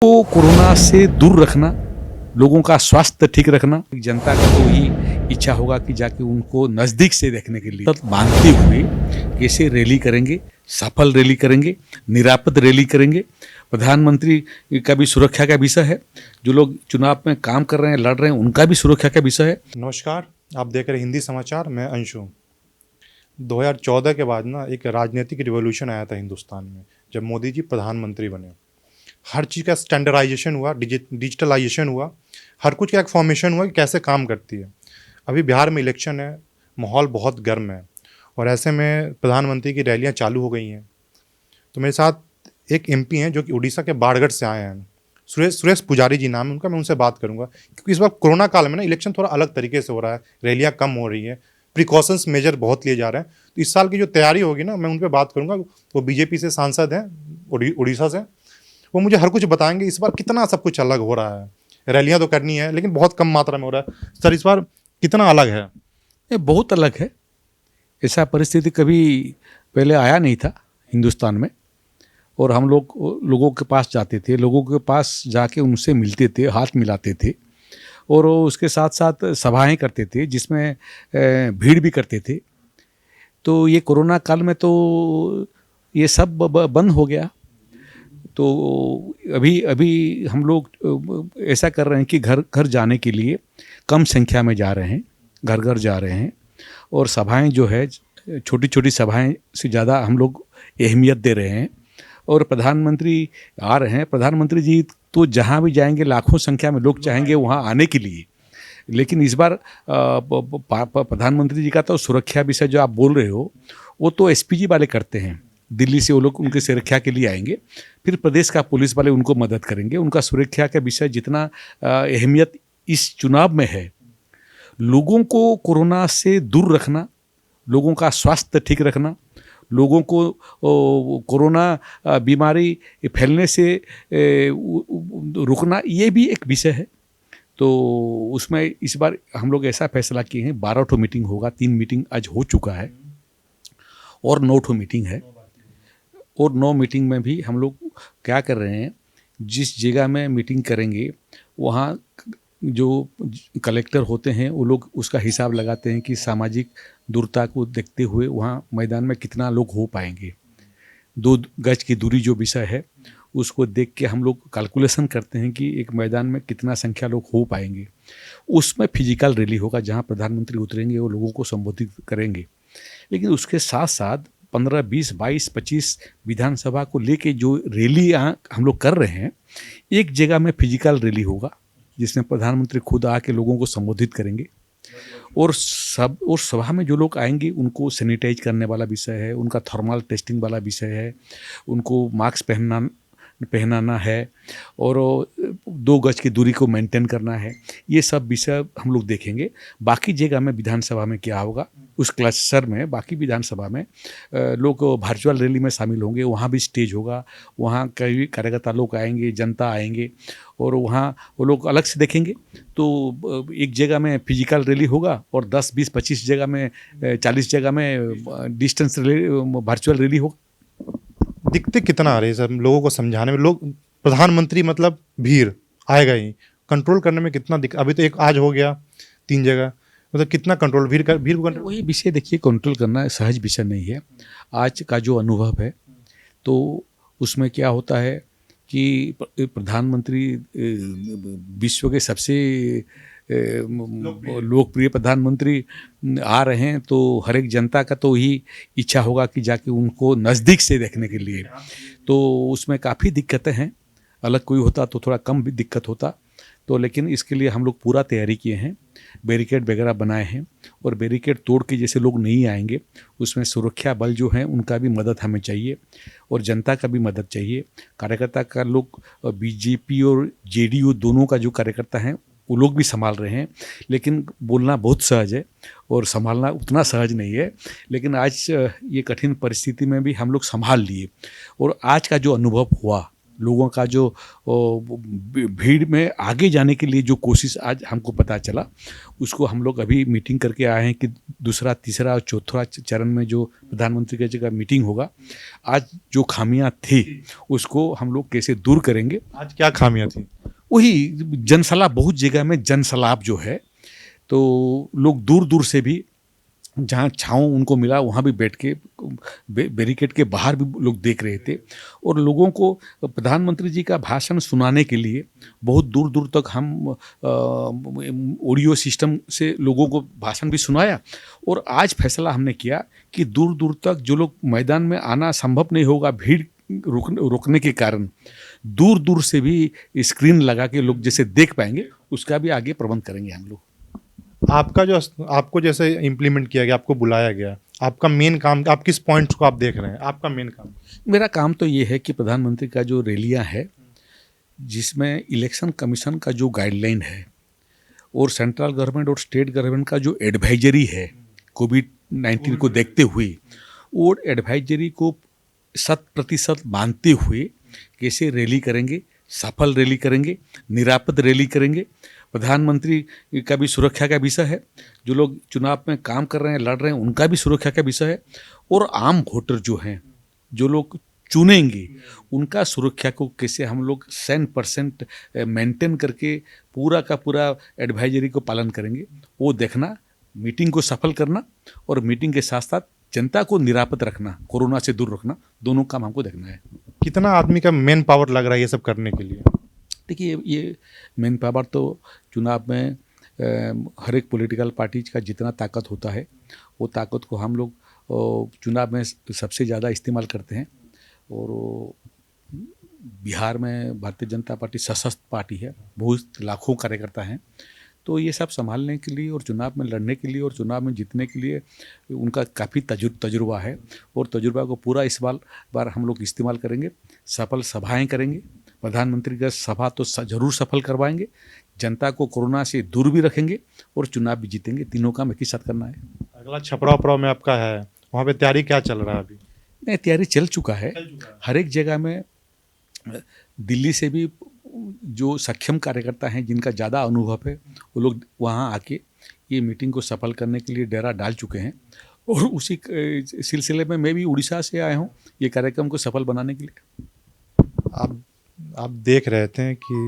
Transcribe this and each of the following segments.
को कोरोना से दूर रखना, लोगों का स्वास्थ्य ठीक रखना, जनता का तो ही इच्छा होगा कि जाके उनको नज़दीक से देखने के लिए मानते हुए कैसे रैली करेंगे, सफल रैली करेंगे, निरापद रैली करेंगे। प्रधानमंत्री का भी सुरक्षा का विषय है, जो लोग चुनाव में काम कर रहे हैं, लड़ रहे हैं, उनका भी सुरक्षा का विषय है। नमस्कार, आप देख रहे हैं हिंदी समाचार। मैं अंशु। 2014 के बाद ना एक राजनीतिक रिवॉल्यूशन आया था हिंदुस्तान में, जब मोदी जी प्रधानमंत्री बने। हर चीज़ का स्टैंडर्डाइजेशन हुआ, डिजिटलाइजेशन हुआ, हर कुछ का एक फॉर्मेशन हुआ कि कैसे काम करती है। अभी बिहार में इलेक्शन है, माहौल बहुत गर्म है और ऐसे में प्रधानमंत्री की रैलियां चालू हो गई हैं। तो मेरे साथ एक एमपी हैं जो कि उड़ीसा के बाड़गढ़ से आए हैं। सुरेश पुजारी जी नाम है उनका। मैं उनसे बात करूंगा क्योंकि इस बार कोरोना काल में ना इलेक्शन थोड़ा अलग तरीके से हो रहा है, रैलियां कम हो रही है, प्रिकॉशंस मेजर बहुत लिए जा रहे हैं। तो इस साल की जो तैयारी होगी ना, मैं उन पर बात करूंगा। वो बीजेपी से सांसद हैं, उड़ीसा से। वो मुझे हर कुछ बताएंगे इस बार कितना सब कुछ अलग हो रहा है। रैलियां तो करनी है लेकिन बहुत कम मात्रा में हो रहा है। सर, इस बार कितना अलग है? ये बहुत अलग है। ऐसा परिस्थिति कभी पहले आया नहीं था हिंदुस्तान में। और हम लोग लोगों के पास जाते थे, लोगों के पास जाके उनसे मिलते थे, हाथ मिलाते थे और उसके साथ साथ सभाएं करते थे जिसमें भीड़ भी करते थे। तो ये कोरोना काल में तो ये सब बंद हो गया। तो अभी अभी हम लोग ऐसा कर रहे हैं कि घर घर जाने के लिए कम संख्या में जा रहे हैं, घर घर जा रहे हैं। और सभाएं जो है, छोटी छोटी सभाएं से ज़्यादा हम लोग अहमियत दे रहे हैं। और प्रधानमंत्री आ रहे हैं। प्रधानमंत्री जी तो जहाँ भी जाएंगे लाखों संख्या में लोग चाहेंगे वहाँ आने के लिए। लेकिन इस बार प्रधानमंत्री जी का तो सुरक्षा विषय जो आप बोल रहे हो, वो तो एसपीजी वाले करते हैं। दिल्ली से वो लोग उनके सुरक्षा के लिए आएंगे, फिर प्रदेश का पुलिस वाले उनको मदद करेंगे। उनका सुरक्षा का विषय जितना अहमियत इस चुनाव में है, लोगों को कोरोना से दूर रखना, लोगों का स्वास्थ्य ठीक रखना, लोगों को कोरोना बीमारी फैलने से रुकना, ये भी एक विषय है। तो उसमें इस बार हम लोग ऐसा फैसला किए हैं, 12 ठो मीटिंग होगा। 3 मीटिंग आज हो चुका है और 9 ठो मीटिंग है। और 9 मीटिंग में भी हम लोग क्या कर रहे हैं, जिस जगह में मीटिंग करेंगे वहाँ जो कलेक्टर होते हैं वो लोग उसका हिसाब लगाते हैं कि सामाजिक दूरता को देखते हुए वहाँ मैदान में कितना लोग हो पाएंगे। 2 गज की दूरी जो विषय है उसको देख के हम लोग कैलकुलेशन करते हैं कि एक मैदान में कितना संख्या लोग हो पाएंगे। उसमें फिजिकल रैली होगा जहाँ प्रधानमंत्री उतरेंगे, वो लोगों को संबोधित करेंगे। लेकिन उसके साथ साथ 15, 20, 22, 25 विधानसभा को लेके जो रैली यहाँ हम लोग कर रहे हैं, एक जगह में फिजिकल रैली होगा जिसमें प्रधानमंत्री खुद आके लोगों को संबोधित करेंगे। और सभा में जो लोग आएंगे उनको सैनिटाइज करने वाला विषय है, उनका थर्मल टेस्टिंग वाला विषय है, उनको मास्क पहनाना है और 2 गज की दूरी को मेंटेन करना है। ये सब विषय हम लोग देखेंगे। बाकी जगह में विधानसभा में क्या होगा, उस क्लस्टर में बाकी विधानसभा में लोग वर्चुअल रैली में शामिल होंगे। वहाँ भी स्टेज होगा, वहाँ कई कार्यकर्ता लोग आएंगे, जनता आएंगे और वहाँ वो लोग अलग से देखेंगे। तो एक जगह में फिजिकल रैली होगा और 10, 20, 25 जगह में 40 जगह में डिस्टेंस वर्चुअल रैली होगा। दिक्कतें कितना आ रही है सर लोगों को समझाने में? लोग प्रधानमंत्री मतलब भीड़ आएगा ही, कंट्रोल करने में कितना दिक्कत? अभी तो एक आज हो गया 3 जगह, मतलब कितना कंट्रोल भीड़ को कंट्रोल? वही विषय देखिए, कंट्रोल करना सहज विषय नहीं है। आज का जो अनुभव है तो उसमें क्या होता है कि प्रधानमंत्री विश्व के सबसे लोकप्रिय प्रधानमंत्री आ रहे हैं, तो हर एक जनता का तो ही इच्छा होगा कि जाके उनको नज़दीक से देखने के लिए। तो उसमें काफ़ी दिक्कतें हैं। अलग कोई होता तो थोड़ा कम भी दिक्कत होता। तो लेकिन इसके लिए हम लोग पूरा तैयारी किए हैं, बैरिकेड वगैरह बनाए हैं। और बैरिकेड तोड़ के जैसे लोग नहीं आएंगे, उसमें सुरक्षा बल जो हैं उनका भी मदद हमें चाहिए और जनता का भी मदद चाहिए। कार्यकर्ता का लोग बीजेपी और जेडीयू दोनों का जो कार्यकर्ता हैं वो लोग भी संभाल रहे हैं। लेकिन बोलना बहुत सहज है और संभालना उतना सहज नहीं है। लेकिन आज ये कठिन परिस्थिति में भी हम लोग संभाल लिए। और आज का जो अनुभव हुआ, लोगों का जो भीड़ में आगे जाने के लिए जो कोशिश आज हमको पता चला, उसको हम लोग अभी मीटिंग करके आए हैं कि दूसरा, तीसरा और चौथा चरण में जो प्रधानमंत्री की जगह मीटिंग होगा, आज जो खामियां थी उसको हम लोग कैसे दूर करेंगे। आज क्या खामियां थी? वही जनसलाह, बहुत जगह में जनसलाह जो है, तो लोग दूर दूर से भी जहाँ छाँव उनको मिला वहाँ भी बैठ के बैरिकेड के बाहर भी लोग देख रहे थे, और लोगों को प्रधानमंत्री जी का भाषण सुनाने के लिए बहुत दूर दूर तक हम ऑडियो सिस्टम से लोगों को भाषण भी सुनाया। और आज फैसला हमने किया कि दूर दूर तक जो लोग मैदान में आना संभव नहीं होगा भीड़ रोकने के कारण, दूर दूर से भी स्क्रीन लगा के लोग जैसे देख पाएंगे, उसका भी आगे प्रबंध करेंगे हम लोग। आपको जैसे इम्प्लीमेंट किया गया, आपको बुलाया गया, आपका मेन काम, आप किस पॉइंट्स को आप देख रहे हैं? आपका मेन काम? मेरा काम तो ये है कि प्रधानमंत्री का जो रैलियां है, जिसमें इलेक्शन कमीशन का जो गाइडलाइन है और सेंट्रल गवर्नमेंट और स्टेट गवर्नमेंट का जो एडवाइजरी है कोविड-19 को देखते हुए, वो एडवाइजरी को 100% मानते हुए कैसे रैली करेंगे, सफल रैली करेंगे, निरापद रैली करेंगे। प्रधानमंत्री का भी सुरक्षा का विषय है, जो लोग चुनाव में काम कर रहे हैं, लड़ रहे हैं, उनका भी सुरक्षा का विषय है, और आम वोटर जो हैं, जो लोग चुनेंगे, उनका सुरक्षा को कैसे हम लोग 100% मेंटेन करके पूरा का पूरा एडवाइजरी को पालन करेंगे, वो देखना, मीटिंग को सफल करना और मीटिंग के साथ साथ जनता को निरापद रखना, कोरोना से दूर रखना, दोनों काम हमको देखना है। कितना आदमी का मैन पावर लग रहा है ये सब करने के लिए? देखिए, ये मैन पावर तो चुनाव में हर एक पॉलिटिकल पार्टी का जितना ताकत होता है, वो ताकत को हम लोग चुनाव में सबसे ज़्यादा इस्तेमाल करते हैं। और बिहार में भारतीय जनता पार्टी सशक्त पार्टी है, बहुत लाखों कार्यकर्ता हैं, तो ये सब संभालने के लिए और चुनाव में लड़ने के लिए और चुनाव में जीतने के लिए उनका काफ़ी तजुर्बा है, और तजुर्बा को पूरा इस बार हम लोग इस्तेमाल करेंगे। सफल सभाएं करेंगे, प्रधानमंत्री का सभा तो जरूर सफल करवाएंगे, जनता को कोरोना से दूर भी रखेंगे और चुनाव भी जीतेंगे। तीनों काम एक ही साथ करना है। अगला छपरा में आपका है, वहाँ पे तैयारी क्या चल रहा है अभी? नहीं, तैयारी चल चुका है। हर एक जगह में दिल्ली से भी जो सक्षम कार्यकर्ता हैं, जिनका ज़्यादा अनुभव है, वो लोग वहाँ आके ये मीटिंग को सफल करने के लिए डेरा डाल चुके हैं, और उसी सिलसिले में मैं भी उड़ीसा से आया हूँ ये कार्यक्रम को सफल बनाने के लिए। आप देख रहे थे कि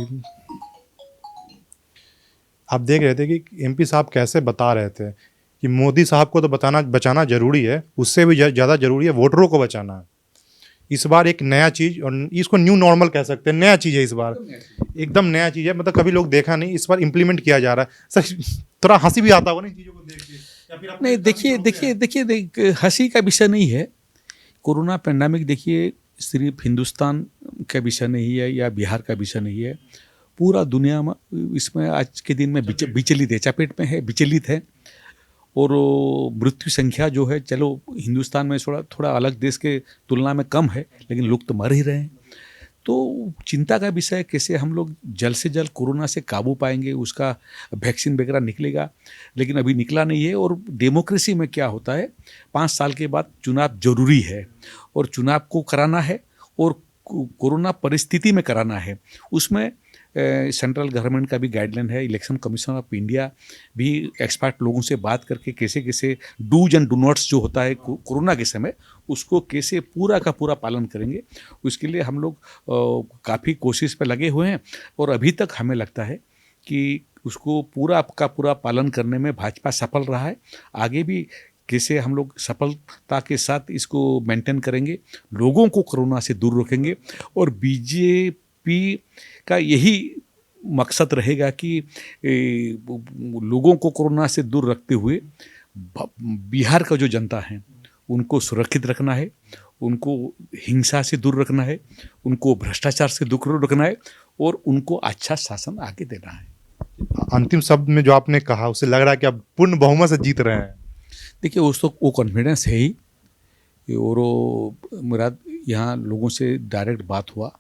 एमपी साहब कैसे बता रहे थे कि मोदी साहब को तो बचाना जरूरी है, उससे भी ज़्यादा जरूरी है वोटरों को बचाना। इस बार एक नया चीज़, और इसको न्यू नॉर्मल कह सकते हैं, नया चीज़ है इस बार, एकदम नया चीज़ है, मतलब कभी लोग देखा नहीं, इस बार इम्प्लीमेंट किया जा रहा है। सर, थोड़ा हंसी भी आता होगा ना इन चीज़ों को देख के, या फिर नहीं, देखिए हंसी का विषय नहीं है। कोरोना पैंडेमिक देखिए सिर्फ हिंदुस्तान का विषय नहीं है या बिहार का विषय नहीं है, पूरा दुनिया में इसमें आज के दिन में विचलित है, चपेट में है, विचलित है। और मृत्यु संख्या जो है, चलो हिंदुस्तान में थोड़ा अलग देश के तुलना में कम है, लेकिन लोग तो मर ही रहे हैं। तो चिंता का विषय कैसे हम लोग जल्द से जल्द कोरोना से काबू पाएंगे, उसका वैक्सीन वगैरह निकलेगा, लेकिन अभी निकला नहीं है। और डेमोक्रेसी में क्या होता है, 5 साल के बाद चुनाव जरूरी है, और चुनाव को कराना है और कोरोना परिस्थिति में कराना है। उसमें सेंट्रल गवर्नमेंट का भी गाइडलाइन है, इलेक्शन कमीशन ऑफ इंडिया भी एक्सपर्ट लोगों से बात करके कैसे डूज एंड डू नॉट्स जो होता है कोरोना के समय, उसको कैसे पूरा का पूरा पालन करेंगे। उसके लिए हम लोग काफ़ी कोशिश पे लगे हुए हैं, और अभी तक हमें लगता है कि उसको पूरा का पूरा पालन करने में भाजपा सफल रहा है। आगे भी कैसे हम लोग सफलता के साथ इसको मेंटेन करेंगे, लोगों को कोरोना से दूर रखेंगे, और बीजेपी का यही मकसद रहेगा कि लोगों को कोरोना से दूर रखते हुए बिहार का जो जनता है उनको सुरक्षित रखना है, उनको हिंसा से दूर रखना है, उनको भ्रष्टाचार से दूर रखना है, और उनको अच्छा शासन आगे देना है। अंतिम शब्द में जो आपने कहा, उससे लग रहा है कि आप पूर्ण बहुमत से जीत रहे हैं। देखिए, वो कॉन्फिडेंस है ही, और मेरा यहाँ लोगों से डायरेक्ट बात हुआ,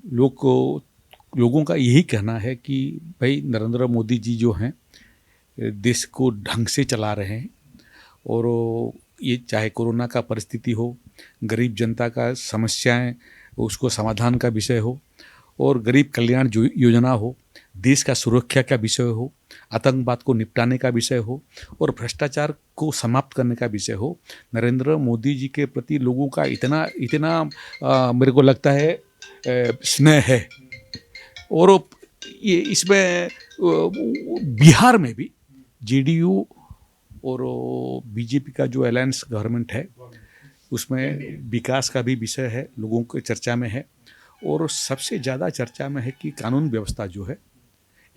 लोगों का यही कहना है कि भाई नरेंद्र मोदी जी जो हैं देश को ढंग से चला रहे हैं, और ये चाहे कोरोना का परिस्थिति हो, गरीब जनता का समस्याएं उसको समाधान का विषय हो, और गरीब कल्याण योजना हो, देश का सुरक्षा का विषय हो, आतंकवाद को निपटाने का विषय हो और भ्रष्टाचार को समाप्त करने का विषय हो, नरेंद्र मोदी जी के प्रति लोगों का इतना इतना मेरे को लगता है स्नेह है। और ये इसमें बिहार में भी जेडीयू और बीजेपी का जो अलायंस गवर्नमेंट है उसमें विकास का भी विषय है, लोगों के चर्चा में है। और सबसे ज़्यादा चर्चा में है कि कानून व्यवस्था जो है,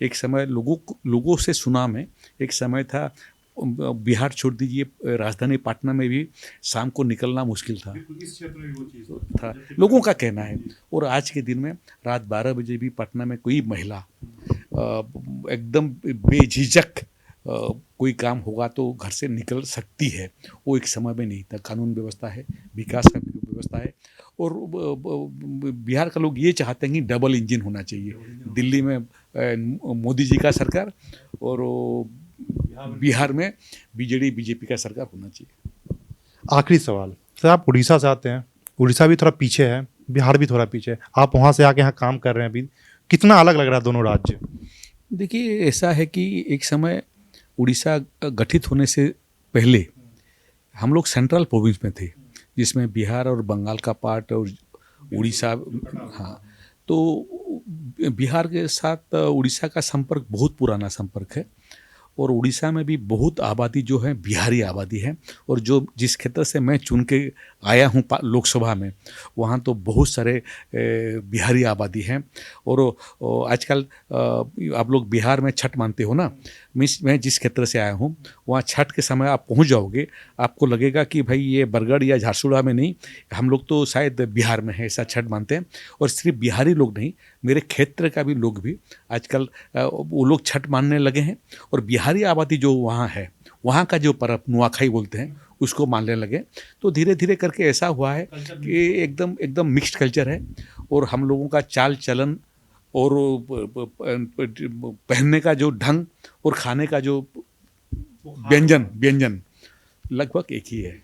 एक समय लोगों से सुना में, एक समय था बिहार छोड़ दीजिए, राजधानी पटना में भी शाम को निकलना मुश्किल था, इस क्षेत्र में वो चीज़ था लोगों का कहना है। और आज के दिन में रात 12 बजे भी पटना में कोई महिला एकदम बेझिझक कोई काम होगा तो घर से निकल सकती है। वो एक समय में नहीं था। कानून व्यवस्था है, विकास का व्यवस्था है। और बिहार का लोग ये चाहते हैं कि डबल इंजन होना चाहिए, दिल्ली में मोदी जी का सरकार और बिहार में बीजेपी का सरकार होना चाहिए। आखिरी सवाल सर, आप उड़ीसा से आते हैं, उड़ीसा भी थोड़ा पीछे है, बिहार भी थोड़ा पीछे है, आप वहाँ से आके यहाँ काम कर रहे हैं, अभी कितना अलग लग रहा है दोनों राज्य? देखिए, ऐसा है कि एक समय उड़ीसा गठित होने से पहले हम लोग सेंट्रल प्रोविंस में थे, जिसमें बिहार और बंगाल का पार्ट और उड़ीसा, हाँ, तो बिहार के साथ उड़ीसा का संपर्क बहुत पुराना संपर्क है। और उड़ीसा में भी बहुत आबादी जो है बिहारी आबादी है। और जो जिस क्षेत्र से मैं चुन के आया हूँ लोकसभा में, वहाँ तो बहुत सारे बिहारी आबादी हैं। और आजकल आप लोग बिहार में छठ मानते हो ना, मैं जिस क्षेत्र से आया हूँ वहाँ छठ के समय आप पहुँच जाओगे, आपको लगेगा कि भाई ये बरगढ़ या झारसुगुड़ा में नहीं, हम लोग तो शायद बिहार में है, ऐसा छठ मानते हैं। और सिर्फ बिहारी लोग नहीं, मेरे क्षेत्र का भी लोग भी आजकल वो लोग छठ मानने लगे हैं। और बिहारी आबादी जो वहाँ है, वहाँ का जो पर्व नुआखाई बोलते हैं, उसको मानने लगे। तो धीरे धीरे करके ऐसा हुआ है कि एकदम मिक्स्ड कल्चर है। और हम लोगों का चाल चलन और पहनने का जो ढंग और खाने का जो व्यंजन लगभग एक ही है।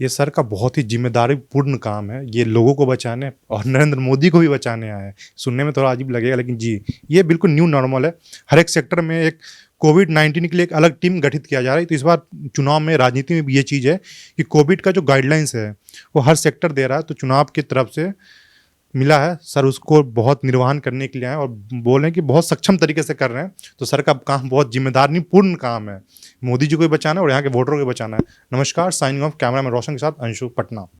ये सर का बहुत ही जिम्मेदारीपूर्ण काम है, ये लोगों को बचाने और नरेंद्र मोदी को भी बचाने आया है। सुनने में थोड़ा अजीब लगेगा, लेकिन जी ये बिल्कुल न्यू नॉर्मल है। हर एक सेक्टर में एक कोविड-19 के लिए एक अलग टीम गठित किया जा रहा है। तो इस बार चुनाव में, राजनीति में भी ये चीज़ है कि कोविड का जो गाइडलाइंस है वो हर सेक्टर दे रहा है। तो चुनाव की तरफ से मिला है, सर उसको बहुत निर्वहन करने के लिए आए और बोल रहे हैं कि बहुत सक्षम तरीके से कर रहे हैं। तो सर का काम बहुत जिम्मेदारीपूर्ण काम है, मोदी जी को भी बचाना है और यहाँ के वोटरों को भी बचाना है। नमस्कार, साइनिंग ऑफ, कैमरा मैन रोशन के साथ अंशु, पटना।